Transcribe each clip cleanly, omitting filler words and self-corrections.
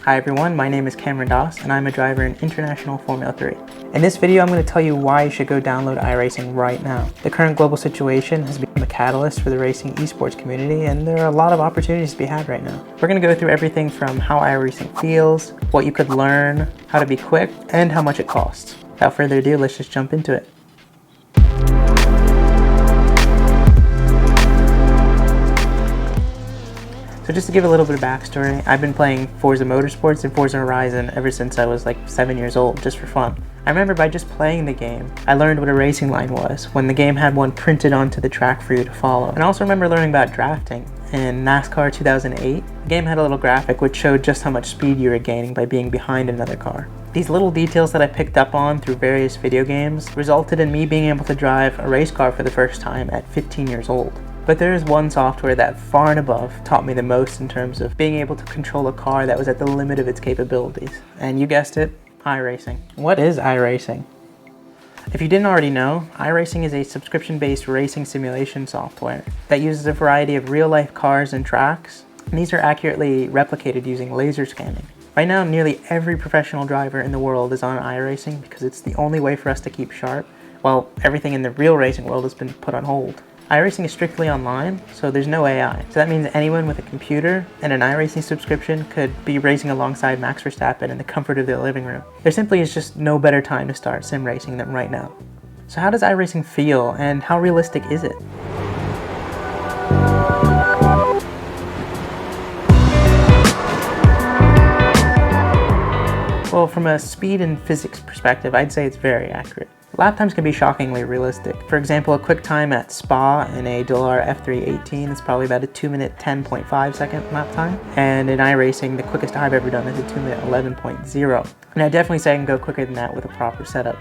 Hi everyone, my name is Cameron Doss and I'm a driver in International Formula 3. In this video I'm going to tell you why you should go download iRacing right now. The current global situation has become a catalyst for the racing esports community and there are a lot of opportunities to be had right now. We're going to go through everything from how iRacing feels, what you could learn, how to be quick, and how much it costs. Without further ado, let's just jump into it. So just to give a little bit of backstory, I've been playing Forza Motorsports and Forza Horizon ever since I was like 7 years old, just for fun. I remember by just playing the game, I learned what a racing line was, when the game had one printed onto the track for you to follow. And I also remember learning about drafting. In NASCAR 2008, the game had a little graphic which showed just how much speed you were gaining by being behind another car. These little details that I picked up on through various video games resulted in me being able to drive a race car for the first time at 15 years old. But there is one software that far and above taught me the most in terms of being able to control a car that was at the limit of its capabilities. And you guessed it, iRacing. What is iRacing? If you didn't already know, iRacing is a subscription-based racing simulation software that uses a variety of real-life cars and tracks, and these are accurately replicated using laser scanning. Right now, nearly every professional driver in the world is on iRacing because it's the only way for us to keep sharp, while everything in the real racing world has been put on hold. iRacing is strictly online, so there's no AI. So that means anyone with a computer and an iRacing subscription could be racing alongside Max Verstappen in the comfort of their living room. There simply is just no better time to start sim racing than right now. So how does iRacing feel, and how realistic is it? Well, from a speed and physics perspective, I'd say it's very accurate. Lap times can be shockingly realistic. For example, a quick time at Spa in a Dallara F318 is probably about a 2-minute 10.5 second lap time. And in iRacing, the quickest I've ever done is a 2-minute 11.0. And I definitely say I can go quicker than that with a proper setup.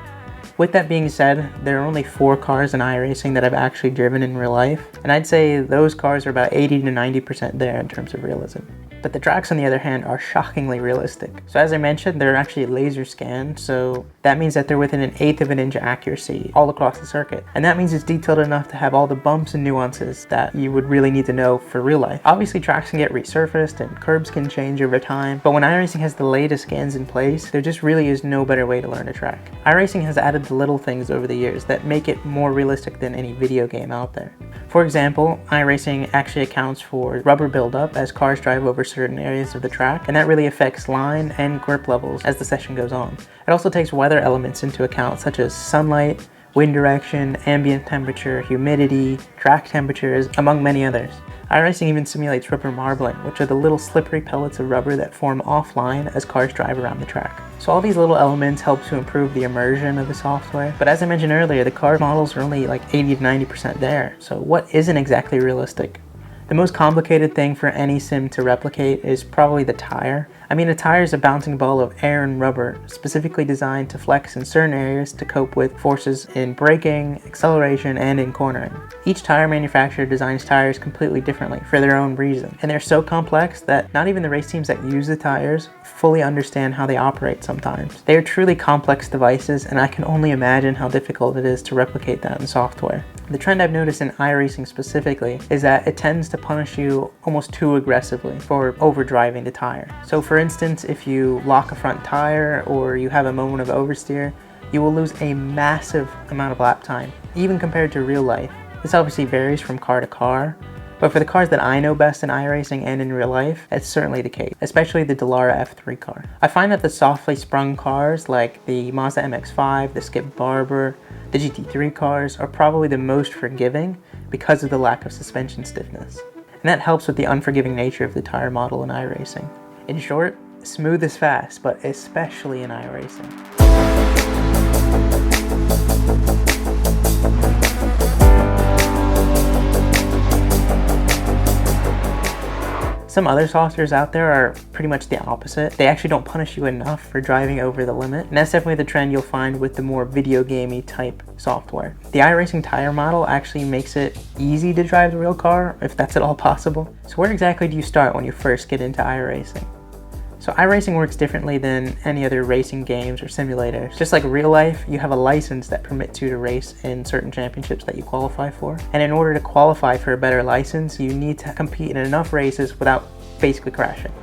With that being said, there are only 4 cars in iRacing that I've actually driven in real life. And I'd say those cars are about 80 to 90% there in terms of realism. But the tracks, on the other hand, are shockingly realistic. So as I mentioned, they're actually laser scanned, so that means that they're within an 1/8 of an inch accuracy all across the circuit. And that means it's detailed enough to have all the bumps and nuances that you would really need to know for real life. Obviously, tracks can get resurfaced and curbs can change over time, but when iRacing has the latest scans in place, there just really is no better way to learn a track. iRacing has added the little things over the years that make it more realistic than any video game out there. For example, iRacing actually accounts for rubber buildup as cars drive over certain areas of the track, and that really affects line and grip levels as the session goes on. It also takes weather elements into account, such as sunlight, wind direction, ambient temperature, humidity, track temperatures, among many others. iRacing even simulates rubber marbling, which are the little slippery pellets of rubber that form offline as cars drive around the track. So all these little elements help to improve the immersion of the software, but as I mentioned earlier, the car models are only like 80 to 90% there, so what isn't exactly realistic? The most complicated thing for any sim to replicate is probably the tire. I mean, a tire is a bouncing ball of air and rubber, specifically designed to flex in certain areas to cope with forces in braking, acceleration, and in cornering. Each tire manufacturer designs tires completely differently for their own reason, and they're so complex that not even the race teams that use the tires fully understand how they operate sometimes. They are truly complex devices, and I can only imagine how difficult it is to replicate that in software. The trend I've noticed in iRacing specifically is that it tends to punish you almost too aggressively for overdriving the tire. So for instance, if you lock a front tire or you have a moment of oversteer, you will lose a massive amount of lap time, even compared to real life. This obviously varies from car to car, but for the cars that I know best in iRacing and in real life, that's certainly the case, especially the Dallara F3 car. I find that the softly sprung cars like the Mazda MX-5, the Skip Barber, the GT3 cars are probably the most forgiving because of the lack of suspension stiffness. And that helps with the unforgiving nature of the tire model in iRacing. In short, smooth is fast, but especially in iRacing. Some other softwares out there are pretty much the opposite. They actually don't punish you enough for driving over the limit, and that's definitely the trend you'll find with the more video gamey type software. The iRacing tire model actually makes it easy to drive the real car, if that's at all possible. So where exactly do you start when you first get into iRacing? So iRacing works differently than any other racing games or simulators. Just like real life, you have a license that permits you to race in certain championships that you qualify for. And in order to qualify for a better license, you need to compete in enough races without basically crashing.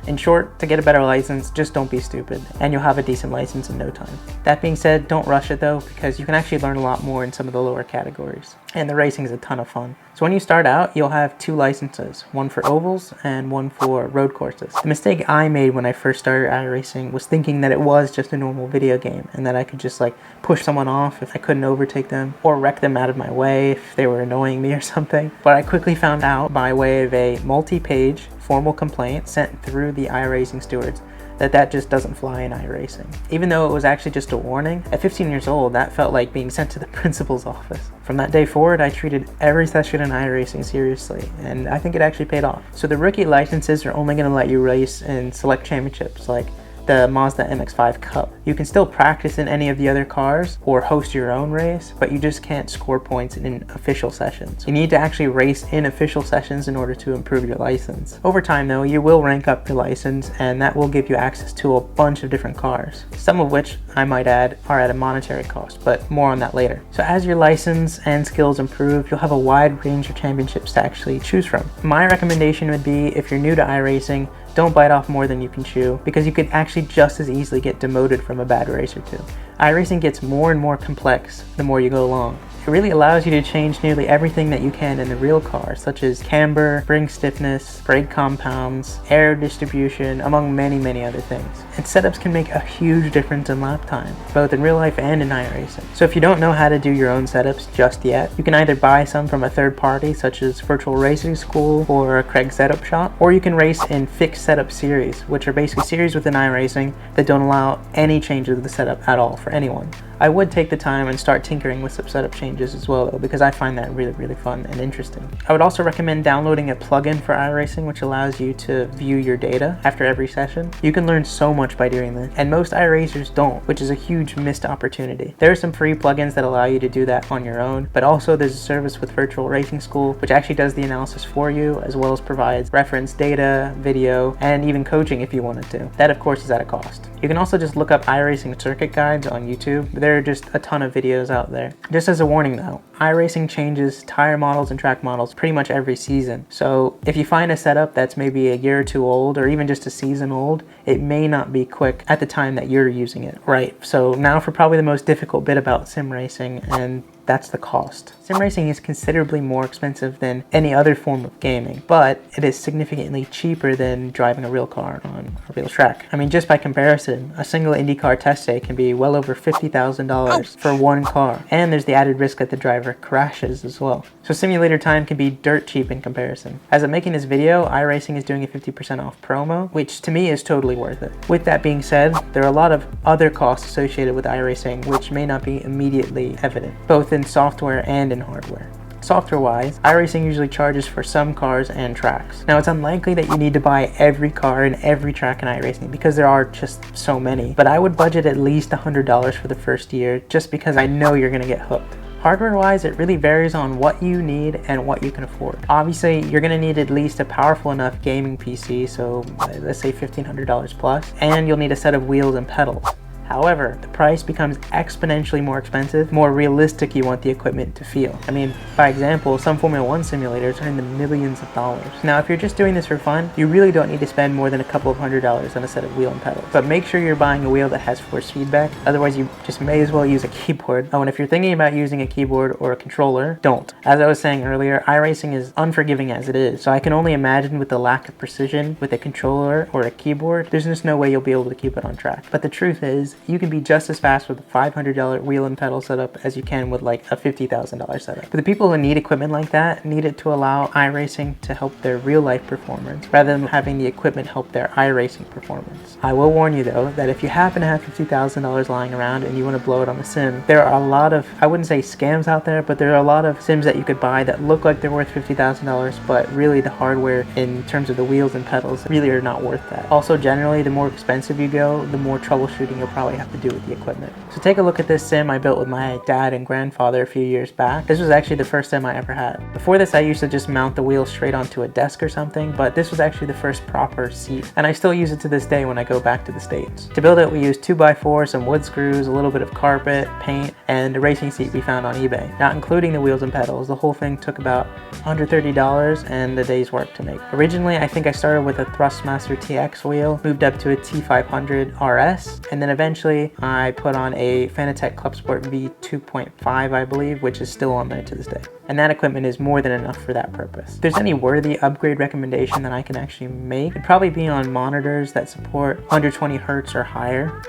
In short, to get a better license, just don't be stupid, and you'll have a decent license in no time. That being said, don't rush it though, because you can actually learn a lot more in some of the lower categories. And the racing is a ton of fun. So when you start out, you'll have 2 licenses, one for ovals and one for road courses. The mistake I made when I first started iRacing was thinking that it was just a normal video game, and that I could just like push someone off if I couldn't overtake them, or wreck them out of my way if they were annoying me or something. But I quickly found out by way of a multi-page formal complaint sent through the iRacing stewards that just doesn't fly in iRacing. Even though it was actually just a warning, at 15 years old, that felt like being sent to the principal's office. From that day forward, I treated every session in iRacing seriously, and I think it actually paid off. So the rookie licenses are only going to let you race in select championships, like the Mazda MX-5 Cup. You can still practice in any of the other cars or host your own race, but you just can't score points in official sessions. You need to actually race in official sessions in order to improve your license. Over time though, you will rank up your license, and that will give you access to a bunch of different cars, some of which, I might add, are at a monetary cost, but more on that later. So as your license and skills improve, you'll have a wide range of championships to actually choose from. My recommendation would be, if you're new to iRacing, don't bite off more than you can chew, because you could actually just as easily get demoted from a bad race or two. iRacing gets more and more complex the more you go along. It really allows you to change nearly everything that you can in a real car, such as camber, spring stiffness, brake compounds, air distribution, among many other things. And setups can make a huge difference in lap time, both in real life and in iRacing. So if you don't know how to do your own setups just yet, you can either buy some from a third party, such as Virtual Racing School or Craig Setup Shop, or you can race in fixed setup series, which are basically series within iRacing that don't allow any changes of the setup at all for anyone. I would take the time and start tinkering with some setup changes as well though, because I find that really fun and interesting. I would also recommend downloading a plugin for iRacing which allows you to view your data after every session. You can learn so much by doing this, and most iRacers don't, which is a huge missed opportunity. There are some free plugins that allow you to do that on your own, but also there's a service with Virtual Racing School which actually does the analysis for you, as well as provides reference data, video, and even coaching if you wanted to. That of course is at a cost. You can also just look up iRacing circuit guides on YouTube. There are just a ton of videos out there. Just as a warning though, iRacing changes tire models and track models pretty much every season. So if you find a setup that's maybe a year or two old, or even just a season old, it may not be quick at the time that you're using it. Right, so now for probably the most difficult bit about sim racing, and that's the cost. Sim racing is considerably more expensive than any other form of gaming, but it is significantly cheaper than driving a real car on a real track. I mean, just by comparison, a single IndyCar test day can be well over $50,000 for one car, and there's the added risk that the driver crashes as well. So simulator time can be dirt cheap in comparison. As I'm making this video, iRacing is doing a 50% off promo, which to me is totally worth it. With that being said, there are a lot of other costs associated with iRacing which may not be immediately evident, both in software and in hardware. Software-wise, iRacing usually charges for some cars and tracks. Now, it's unlikely that you need to buy every car and every track in iRacing because there are just so many, but I would budget at least $100 for the first year just because I know you're gonna get hooked. Hardware-wise, it really varies on what you need and what you can afford. Obviously, you're gonna need at least a powerful enough gaming PC, so let's say $1,500 plus, and you'll need a set of wheels and pedals. However, the price becomes exponentially more expensive, the more realistic you want the equipment to feel. I mean, by example, some Formula 1 simulators are in the millions of dollars. Now, if you're just doing this for fun, you really don't need to spend more than a couple of $100s on a set of wheel and pedals. But make sure you're buying a wheel that has force feedback, otherwise you just may as well use a keyboard. Oh, and if you're thinking about using a keyboard or a controller, don't. As I was saying earlier, iRacing is unforgiving as it is, so I can only imagine with the lack of precision with a controller or a keyboard, there's just no way you'll be able to keep it on track. But the truth is, you can be just as fast with a $500 wheel and pedal setup as you can with like a $50,000 setup. But the people who need equipment like that need it to allow iRacing to help their real life performance rather than having the equipment help their iRacing performance. I will warn you though that if you happen to have $50,000 lying around and you want to blow it on a sim, there are a lot of, I wouldn't say scams out there, but there are a lot of sims that you could buy that look like they're worth $50,000, but really the hardware in terms of the wheels and pedals really are not worth that. Also, generally, the more expensive you go, the more troubleshooting you'll probably now what you have to do with the equipment. So take a look at this sim I built with my dad and grandfather a few years back. This was actually the first sim I ever had. Before this I used to just mount the wheels straight onto a desk or something, but this was actually the first proper seat, and I still use it to this day when I go back to the States. To build it we used 2x4, some wood screws, a little bit of carpet, paint, and a racing seat we found on eBay. Not including the wheels and pedals, the whole thing took about $130 and a day's work to make. Originally I think I started with a Thrustmaster TX wheel, moved up to a T500 RS, and then eventually I put on a Fanatec Club Sport V2.5 I believe, which is still on there to this day. And that equipment is more than enough for that purpose. If there's any worthy upgrade recommendation that I can actually make, it'd probably be on monitors that support 120 Hz or higher.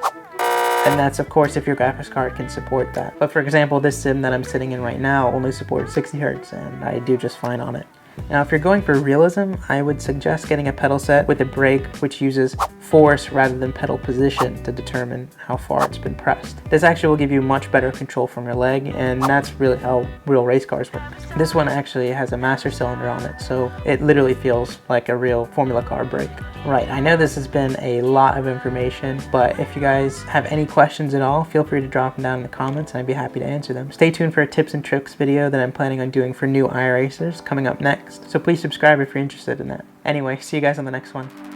And that's of course if your graphics card can support that. But for example, this sim that I'm sitting in right now only supports 60 Hz and I do just fine on it. Now if you're going for realism, I would suggest getting a pedal set with a brake which uses force rather than pedal position to determine how far it's been pressed. This actually will give you much better control from your leg, and that's really how real race cars work. This one actually has a master cylinder on it, so it literally feels like a real Formula car brake. Right, I know this has been a lot of information, but if you guys have any questions at all, feel free to drop them down in the comments and I'd be happy to answer them. Stay tuned for a tips and tricks video that I'm planning on doing for new iRacers coming up next, so please subscribe if you're interested in that. Anyway, see you guys on the next one.